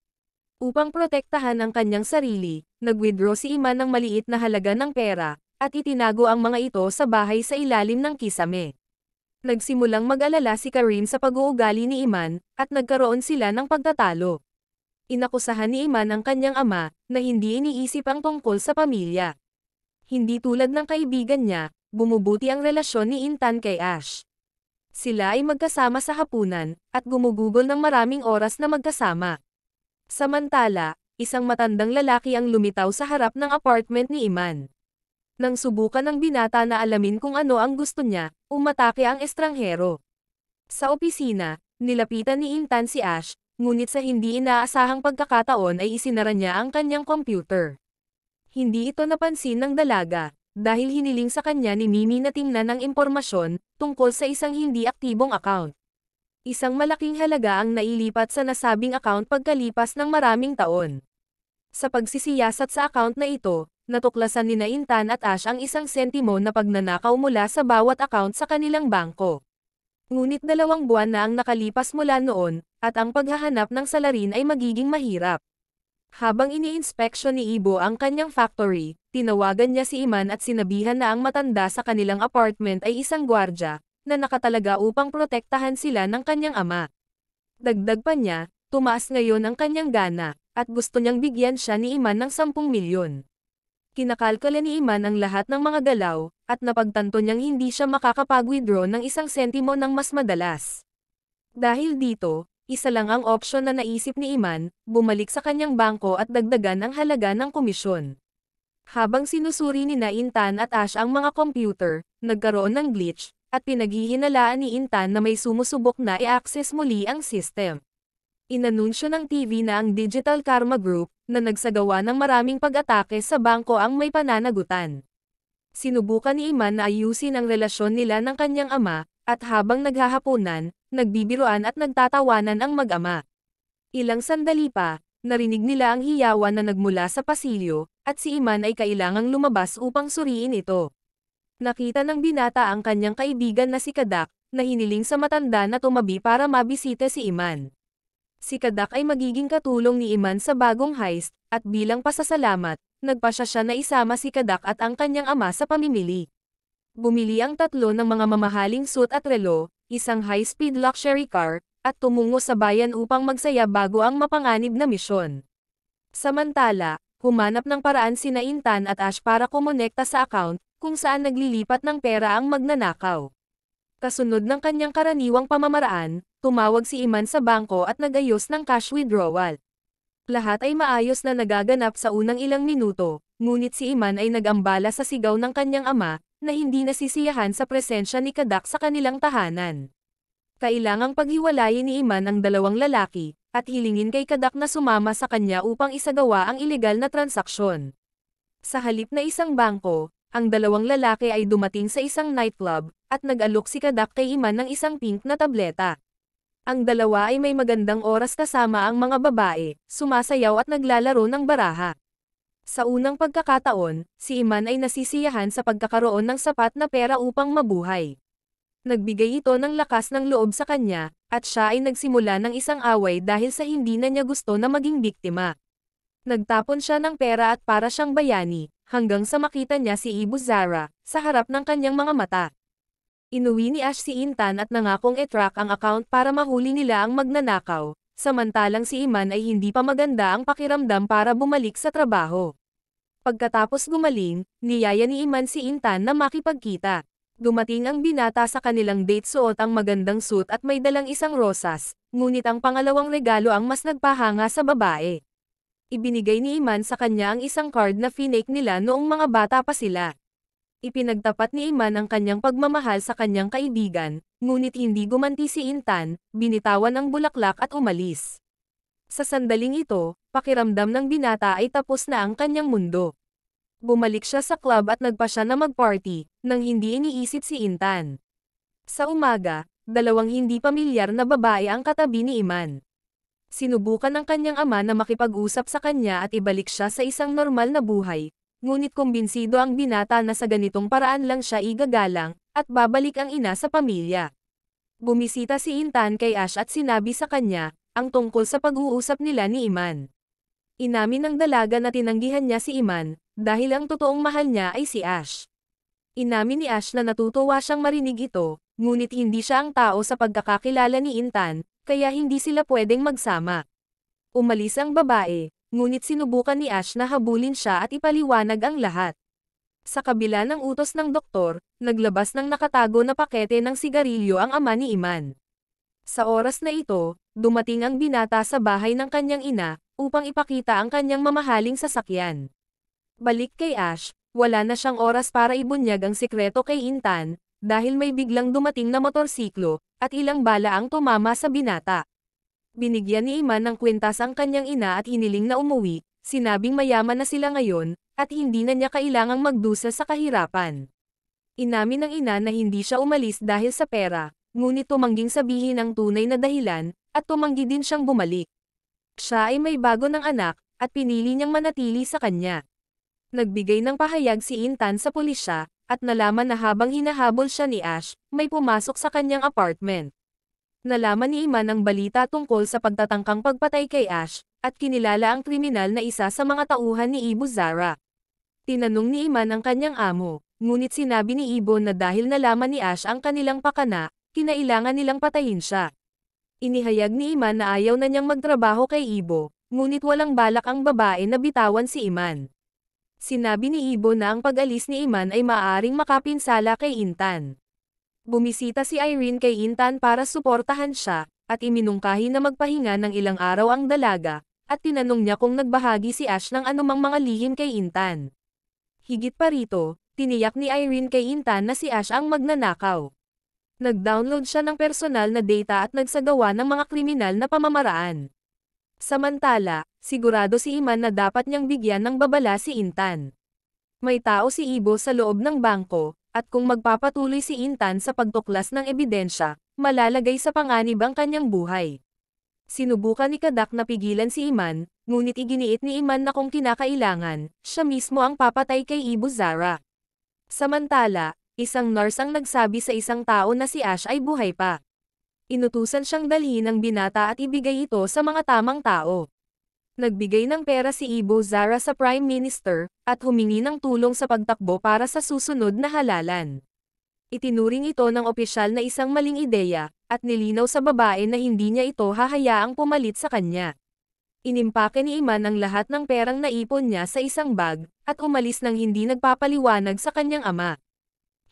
Upang protektahan ang kanyang sarili, nag-withdraw si Iman ng maliit na halaga ng pera, at itinago ang mga ito sa bahay sa ilalim ng kisame. Nagsimulang mag-alala si Karim sa pag-uugali ni Iman, at nagkaroon sila ng pagtatalo. Inakusahan ni Iman ang kanyang ama, na hindi iniisip ang tungkol sa pamilya. Hindi tulad ng kaibigan niya, bumubuti ang relasyon ni Intan kay Ash. Sila ay magkasama sa hapunan, at gumugugol ng maraming oras na magkasama. Samantala, isang matandang lalaki ang lumitaw sa harap ng apartment ni Iman. Nang subukan ng binata na alamin kung ano ang gusto niya, umatake ang estranghero. Sa opisina, nilapitan ni Intan si Ash, ngunit sa hindi inaasahang pagkakataon ay isinara niya ang kanyang computer. Hindi ito napansin ng dalaga, dahil hiniling sa kanya ni Mimi na tingnan ang impormasyon tungkol sa isang hindi aktibong account. Isang malaking halaga ang nailipat sa nasabing account pagkalipas ng maraming taon. Sa pagsisiyasat sa account na ito, natuklasan ni Intan at Ash ang isang sentimo na pagnanakaw mula sa bawat account sa kanilang bangko. Ngunit 2 buwan na ang nakalipas mula noon, at ang paghahanap ng salarin ay magiging mahirap. Habang ini-inspeksyon ni Ibo ang kanyang factory, tinawagan niya si Iman at sinabihan na ang matanda sa kanilang apartment ay isang gwardya, na nakatalaga upang protektahan sila ng kanyang ama. Dagdag pa niya, tumaas ngayon ang kanyang gana, at gusto niyang bigyan siya ni Iman ng 10 milyon. Kinakalkula ni Iman ang lahat ng mga galaw, at napagtanto niyang hindi siya makakapag-withdraw ng 1 sentimo ng mas madalas. Dahil dito, isa lang ang opsyon na naisip ni Iman, bumalik sa kanyang bangko at dagdagan ang halaga ng komisyon. Habang sinusuri ni Intan at Ash ang mga computer, nagkaroon ng glitch, at pinaghihinalaan ni Intan na may sumusubok na i-access muli ang system. Inanunsyo ng TV na ang Digital Karma Group, na nagsagawa ng maraming pag-atake sa bangko ang may pananagutan. Sinubukan ni Iman na ayusin ang relasyon nila ng kanyang ama, at habang naghahaponan, nagbibiruan at nagtatawanan ang mag-ama. Ilang sandali pa, narinig nila ang hiyawan na nagmula sa pasilyo, at si Iman ay kailangang lumabas upang suriin ito. Nakita ng binata ang kanyang kaibigan na si Kadak, na hiniling sa matanda na tumabi para mabisita si Iman. Si Kadak ay magiging katulong ni Iman sa bagong heist, at bilang pasasalamat, nagpasya siya na isama si Kadak at ang kanyang ama sa pamimili. Bumili ang 3 ng mga mamahaling suit at relo, isang high-speed luxury car, at tumungo sa bayan upang magsaya bago ang mapanganib na misyon. Samantala, humanap ng paraan sina Intan at Ash para kumonekta sa account, kung saan naglilipat ng pera ang magnanakaw. Kasunod ng kanyang karaniwang pamamaraan, tumawag si Iman sa bangko at nagayos ng cash withdrawal. Lahat ay maayos na nagaganap sa unang ilang minuto, ngunit si Iman ay nag-ambala sa sigaw ng kanyang ama, na hindi nasisiyahan sa presensya ni Kadak sa kanilang tahanan. Kailangang paghiwalayin ni Iman ang 2 lalaki, at hilingin kay Kadak na sumama sa kanya upang isagawa ang ilegal na transaksyon. Sa halip na isang bangko, ang 2 lalaki ay dumating sa isang nightclub, at nag-alok si Kadak kay Iman ng isang pink na tableta. Ang 2 ay may magandang oras kasama ang mga babae, sumasayaw at naglalaro ng baraha. Sa unang pagkakataon, si Iman ay nasisiyahan sa pagkakaroon ng sapat na pera upang mabuhay. Nagbigay ito ng lakas ng loob sa kanya, at siya ay nagsimula ng isang away dahil sa hindi na niya gusto na maging biktima. Nagtapon siya ng pera at para siyang bayani, hanggang sa makita niya si Ibu Zara, sa harap ng kanyang mga mata. Inuwi ni Ash si Intan at nangakong i-track ang account para mahuli nila ang magnanakaw, samantalang si Iman ay hindi pa maganda ang pakiramdam para bumalik sa trabaho. Pagkatapos gumaling, niyaya ni Iman si Intan na makipagkita. Dumating ang binata sa kanilang date, suot ang magandang suit at may dalang isang rosas, ngunit ang pangalawang regalo ang mas nagpahanga sa babae. Ibinigay ni Iman sa kanya ang isang card na finake nila noong mga bata pa sila. Ipinagtapat ni Iman ang kanyang pagmamahal sa kanyang kaibigan, ngunit hindi gumanti si Intan, binitawan ang bulaklak at umalis. Sa sandaling ito, pakiramdam ng binata ay tapos na ang kanyang mundo. Bumalik siya sa club at nagpasya na mag-party, nang hindi iniisip si Intan. Sa umaga, 2 hindi pamilyar na babae ang katabi ni Iman. Sinubukan ng kanyang ama na makipag-usap sa kanya at ibalik siya sa isang normal na buhay, ngunit kumbinsido ang binata na sa ganitong paraan lang siya igagalang, at babalik ang ina sa pamilya. Bumisita si Intan kay Ash at sinabi sa kanya, ang tungkol sa pag-uusap nila ni Iman. Inamin ng dalaga na tinanggihan niya si Iman, dahil ang totoong mahal niya ay si Ash. Inamin ni Ash na natutuwa siyang marinig ito, ngunit hindi siya ang tao sa pagkakakilala ni Intan, kaya hindi sila pwedeng magsama. Umalis ang babae, ngunit sinubukan ni Ash na habulin siya at ipaliwanag ang lahat. Sa kabila ng utos ng doktor, naglabas ng nakatago na pakete ng sigarilyo ang ama ni Iman. Sa oras na ito, dumating ang binata sa bahay ng kanyang ina, upang ipakita ang kanyang mamahaling sasakyan. Balik kay Ash, wala na siyang oras para ibunyag ang sikreto kay Intan, dahil may biglang dumating na motorsiklo, at ilang bala ang tumama sa binata. Binigyan ni Iman ng kwintas ang kanyang ina at hiniling na umuwi, sinabing mayaman na sila ngayon, at hindi na niya kailangang magdusa sa kahirapan. Inamin ng ina na hindi siya umalis dahil sa pera, ngunit tumangging sabihin ang tunay na dahilan, at tumanggi din siyang bumalik. Siya ay may bago ng anak, at pinili niyang manatili sa kanya. Nagbigay ng pahayag si Intan sa pulisya, at nalaman na habang hinahabol siya ni Ash, may pumasok sa kanyang apartment. Nalaman ni Iman ang balita tungkol sa pagtatangkang pagpatay kay Ash, at kinilala ang kriminal na isa sa mga tauhan ni Ibo Zara. Tinanong ni Iman ang kanyang amo, ngunit sinabi ni Ibo na dahil nalaman ni Ash ang kanilang pakana, kinailangan nilang patayin siya. Inihayag ni Iman na ayaw na niyang magtrabaho kay Ibo, ngunit walang balak ang babae na bitawan si Iman. Sinabi ni Ibo na ang pag-alis ni Iman ay maaaring makapinsala kay Intan. Bumisita si Irene kay Intan para suportahan siya, at iminungkahi na magpahinga ng ilang araw ang dalaga, at tinanong niya kung nagbahagi si Ash ng anumang mga lihim kay Intan. Higit pa rito, tiniyak ni Irene kay Intan na si Ash ang magnanakaw. Nag-download siya ng personal na data at nagsagawa ng mga kriminal na pamamaraan. Samantala, sigurado si Iman na dapat niyang bigyan ng babala si Intan. May tao si Ibo sa loob ng bangko, at kung magpapatuloy si Intan sa pagtuklas ng ebidensya, malalagay sa panganib ang kanyang buhay. Sinubukan ni Kadak na pigilan si Iman, ngunit iginiit ni Iman na kung kinakailangan, siya mismo ang papatay kay Ibo Zara. Samantala, isang nurse ang nagsabi sa isang tao na si Ash ay buhay pa. Inutusan siyang dalhin ang binata at ibigay ito sa mga tamang tao. Nagbigay ng pera si Ibo Zara sa Prime Minister, at humingi ng tulong sa pagtakbo para sa susunod na halalan. Itinuring ito ng opisyal na isang maling ideya, at nilinaw sa babae na hindi niya ito hahayaang pumalit sa kanya. Inimpake ni Iman ang lahat ng perang naipon niya sa isang bag, at umalis nang hindi nagpapaliwanag sa kanyang ama.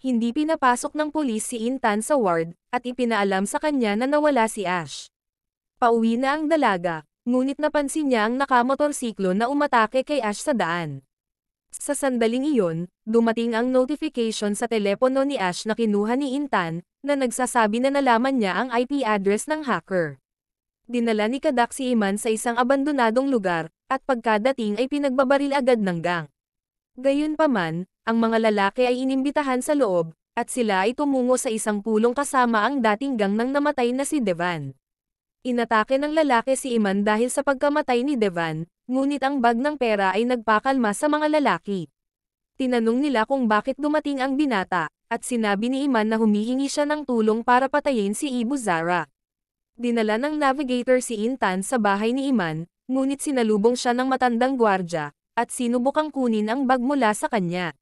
Hindi pinapasok ng pulis si Intan sa ward, at ipinaalam sa kanya na nawala si Ash. Pauwi na ang dalaga, ngunit napansin niya ang nakamotorsiklo na umatake kay Ash sa daan. Sa sandaling iyon, dumating ang notification sa telepono ni Ash na kinuha ni Intan, na nagsasabi na nalaman niya ang IP address ng hacker. Dinala ni Kadak si Iman sa isang abandonadong lugar, at pagkadating ay pinagbabaril agad ng gang. Gayunpaman, ang mga lalaki ay inimbitahan sa loob, at sila ay tumungo sa isang pulong kasama ang dating gang ng namatay na si Devan. Inatake ng lalaki si Iman dahil sa pagkamatay ni Devan, ngunit ang bag ng pera ay nagpakalma sa mga lalaki. Tinanong nila kung bakit dumating ang binata, at sinabi ni Iman na humihingi siya ng tulong para patayin si Ibo Zara. Dinala ng navigator si Intan sa bahay ni Iman, ngunit sinalubong siya ng matandang gwardya, at sinubukang kunin ang bag mula sa kanya.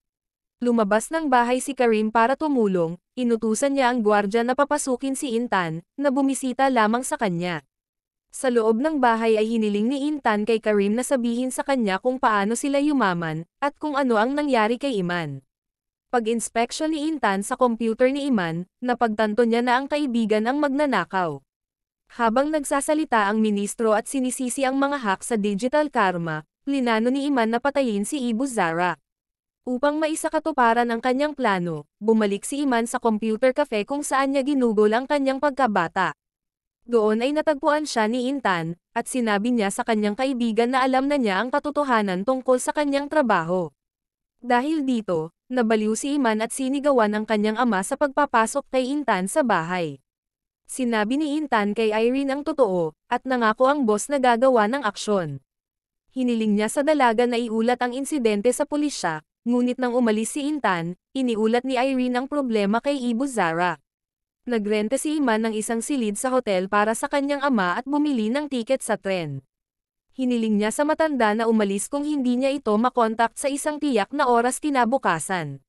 Lumabas ng bahay si Karim para tumulong, inutusan niya ang gwardya na papasukin si Intan, na bumisita lamang sa kanya. Sa loob ng bahay ay hiniling ni Intan kay Karim na sabihin sa kanya kung paano sila yumaman, at kung ano ang nangyari kay Iman. Pag-inspeksyon ni Intan sa computer ni Iman, napagtanto niya na ang kaibigan ang magnanakaw. Habang nagsasalita ang ministro at sinisisi ang mga hack sa digital karma, plinano ni Iman na patayin si Ibo Zara. Upang maisakatuparan ang kanyang plano, bumalik si Iman sa computer cafe kung saan niya ginugol ang kanyang pagkabata. Doon ay natagpuan siya ni Intan, at sinabi niya sa kanyang kaibigan na alam na niya ang katotohanan tungkol sa kanyang trabaho. Dahil dito, nabaliw si Iman at sinigawan ang kanyang ama sa pagpapasok kay Intan sa bahay. Sinabi ni Intan kay Irene ang totoo, at nangako ang boss na gagawa ng aksyon. Hiniling niya sa dalaga na iulat ang insidente sa pulisya, ngunit nang umalis si Intan, iniulat ni Irene ang problema kay Ibo Zara. Nagrente si Iman ng isang silid sa hotel para sa kanyang ama at bumili ng tiket sa tren. Hiniling niya sa matanda na umalis kung hindi niya ito makontakt sa isang tiyak na oras kinabukasan.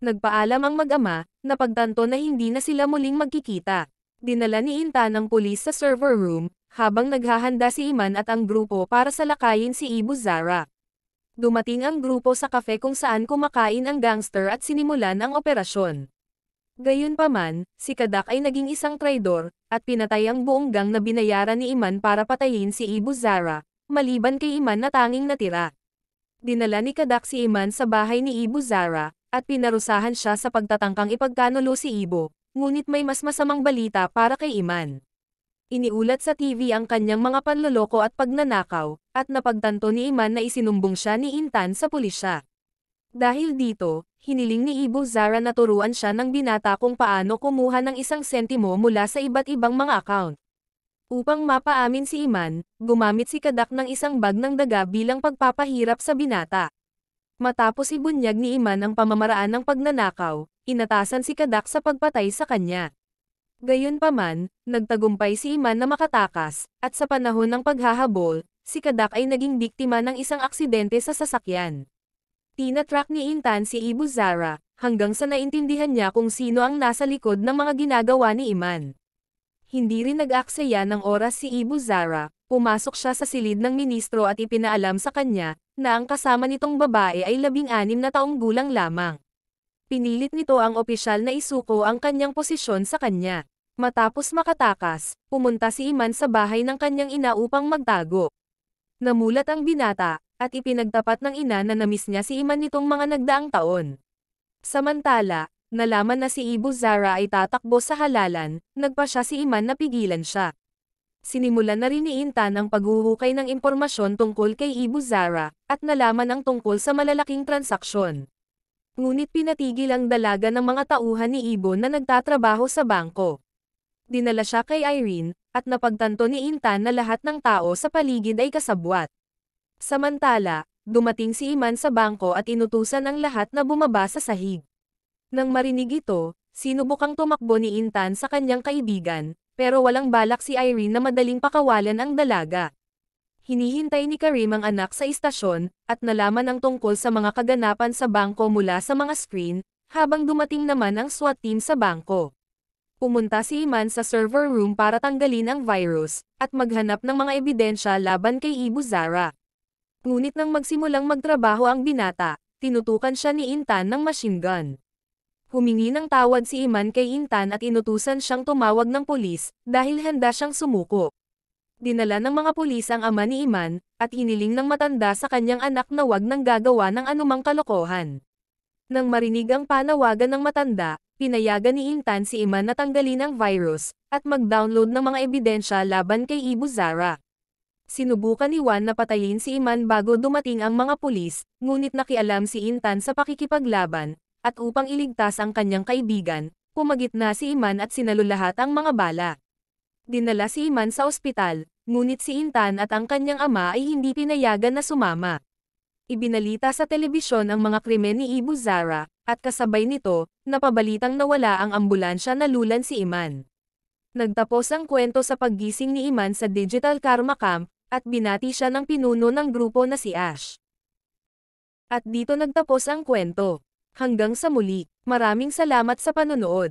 Nagpaalam ang mag-ama, na pagtanto na hindi na sila muling magkikita. Dinala ni Intan ang pulis sa server room, habang naghahanda si Iman at ang grupo para salakayin si Ibo Zara. Dumating ang grupo sa cafe kung saan kumakain ang gangster at sinimulan ang operasyon. Gayunpaman, si Kadak ay naging isang traidor, at pinatay ang buong gang na binayaran ni Iman para patayin si Ibu Zara, maliban kay Iman na tanging natira. Dinala ni Kadak si Iman sa bahay ni Ibu Zara, at pinarusahan siya sa pagtatangkang ipagkanulo si Ibu, ngunit may mas masamang balita para kay Iman. Iniulat sa TV ang kanyang mga panloloko at pagnanakaw, at napagtanto ni Iman na isinumbong siya ni Intan sa pulisya. Dahil dito, hiniling ni Ibu Zara na turuan siya ng binata kung paano kumuha ng 1 sentimo mula sa iba't ibang mga account. Upang mapaamin si Iman, gumamit si Kadak ng isang bag ng daga bilang pagpapahirap sa binata. Matapos ibunyag ni Iman ang pamamaraan ng pagnanakaw, inatasan si Kadak sa pagpatay sa kanya. Gayunpaman, nagtagumpay si Iman na makatakas, at sa panahon ng paghahabol, si Kadak ay naging biktima ng isang aksidente sa sasakyan. Tinatrack ni Intan si Ibu Zara, hanggang sa naintindihan niya kung sino ang nasa likod ng mga ginagawa ni Iman. Hindi rin nag-aksaya ng oras si Ibu Zara, pumasok siya sa silid ng ministro at ipinaalam sa kanya, na ang kasama nitong babae ay 16 na taong gulang lamang. Pinilit nito ang opisyal na isuko ang kanyang posisyon sa kanya. Matapos makatakas, pumunta si Iman sa bahay ng kanyang ina upang magtago. Namulat ang binata, at ipinagtapat ng ina na namiss niya si Iman nitong mga nagdaang taon. Samantala, nalaman na si Ibu Zara ay tatakbo sa halalan, nagpa siya si Iman na pigilan siya. Sinimulan na rin ni Intan ang paghuhukay ng impormasyon tungkol kay Ibu Zara, at nalaman ang tungkol sa malalaking transaksyon. Ngunit pinatigil ang dalaga ng mga tauhan ni Ibo na nagtatrabaho sa bangko. Dinala siya kay Irene, at napagtanto ni Intan na lahat ng tao sa paligid ay kasabwat. Samantala, dumating si Iman sa bangko at inutusan ang lahat na bumaba sa sahig. Nang marinig ito, sinubukang tumakbo ni Intan sa kanyang kaibigan, pero walang balak si Irene na madaling pakawalan ang dalaga. Hinihintay ni Karim ang anak sa istasyon, at nalaman ang tungkol sa mga kaganapan sa bangko mula sa mga screen, habang dumating naman ang SWAT team sa bangko. Pumunta si Iman sa server room para tanggalin ang virus, at maghanap ng mga ebidensya laban kay Ibu Zara. Ngunit nang magsimulang magtrabaho ang binata, tinutukan siya ni Intan ng machine gun. Humingi ng tawad si Iman kay Intan at inutusan siyang tumawag ng pulis, dahil handa siyang sumuko. Dinala ng mga pulis ang ama ni Iman, at hiniling ng matanda sa kanyang anak na wag nang gagawa ng anumang kalokohan. Nang marinig ang panawagan ng matanda, pinayagan ni Intan si Iman na tanggalin ang virus, at mag-download ng mga ebidensya laban kay Ibu Zara. Sinubukan ni Juan na patayin si Iman bago dumating ang mga pulis, ngunit nakialam si Intan sa pakikipaglaban, at upang iligtas ang kanyang kaibigan, pumagitna si Iman at sinalo lahat ang mga bala. Dinala si Iman sa ospital, ngunit si Intan at ang kanyang ama ay hindi pinayagan na sumama. Ibinalita sa telebisyon ang mga krimen ni Ibu Zara, at kasabay nito, napabalitang nawala ang ambulansya na lulan si Iman. Nagtapos ang kwento sa paggising ni Iman sa Digital Karma Camp, at binati siya ng pinuno ng grupo na si Ash. At dito nagtapos ang kwento. Hanggang sa muli, maraming salamat sa panonood.